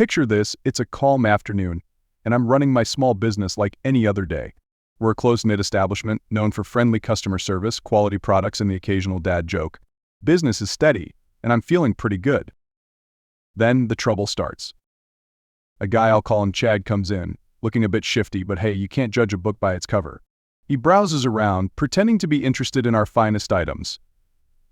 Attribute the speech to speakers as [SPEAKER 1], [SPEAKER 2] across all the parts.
[SPEAKER 1] Picture this, it's a calm afternoon, and I'm running my small business like any other day. We're a close-knit establishment, known for friendly customer service, quality products, and the occasional dad joke. Business is steady, and I'm feeling pretty good. Then the trouble starts. A guy, I'll call him Chad, comes in, looking a bit shifty, but hey, you can't judge a book by its cover. He browses around, pretending to be interested in our finest items.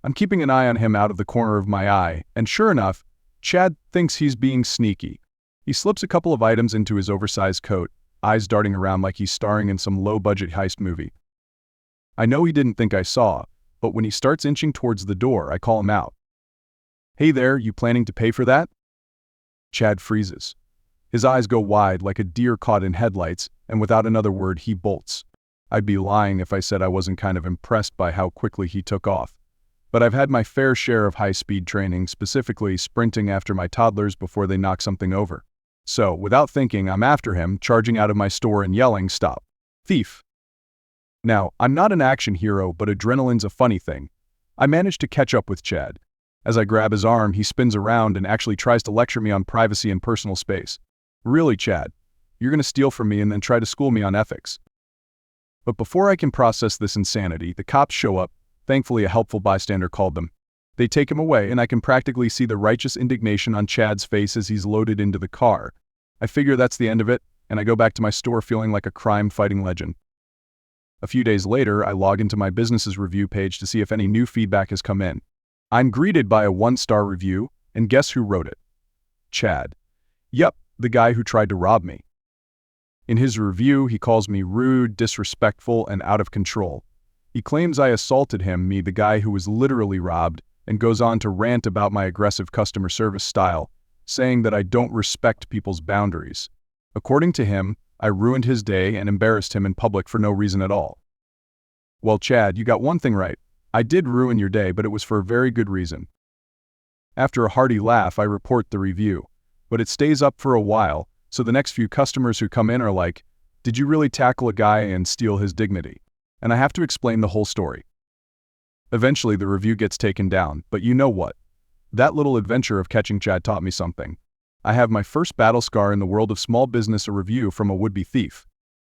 [SPEAKER 1] I'm keeping an eye on him out of the corner of my eye, and sure enough, Chad thinks he's being sneaky. He slips a couple of items into his oversized coat, eyes darting around like he's starring in some low-budget heist movie. I know he didn't think I saw, but when he starts inching towards the door, I call him out. "Hey there, you planning to pay for that?" Chad freezes. His eyes go wide like a deer caught in headlights, and without another word, he bolts. I'd be lying if I said I wasn't kind of impressed by how quickly he took off. But I've had my fair share of high-speed training, specifically sprinting after my toddlers before they knock something over. So, without thinking, I'm after him, charging out of my store and yelling, "Stop, thief!" Now, I'm not an action hero, but adrenaline's a funny thing. I manage to catch up with Chad. As I grab his arm, he spins around and actually tries to lecture me on privacy and personal space. Really, Chad? You're gonna steal from me and then try to school me on ethics? But before I can process this insanity, the cops show up. Thankfully, a helpful bystander called them. They take him away, and I can practically see the righteous indignation on Chad's face as he's loaded into the car. I figure that's the end of it, and I go back to my store feeling like a crime-fighting legend. A few days later, I log into my business's review page to see if any new feedback has come in. I'm greeted by a 1-star review, and guess who wrote it? Chad. Yep, the guy who tried to rob me. In his review, he calls me rude, disrespectful, and out of control. He claims I assaulted him, me the guy who was literally robbed, and goes on to rant about my aggressive customer service style, saying that I don't respect people's boundaries. According to him, I ruined his day and embarrassed him in public for no reason at all. Well, Chad, you got one thing right. I did ruin your day, but it was for a very good reason. After a hearty laugh, I report the review, but it stays up for a while, so the next few customers who come in are like, "Did you really tackle a guy and steal his dignity?" And I have to explain the whole story. Eventually, the review gets taken down, but you know what? That little adventure of catching Chad taught me something. I have my first battle scar in the world of small business, a review from a would-be thief.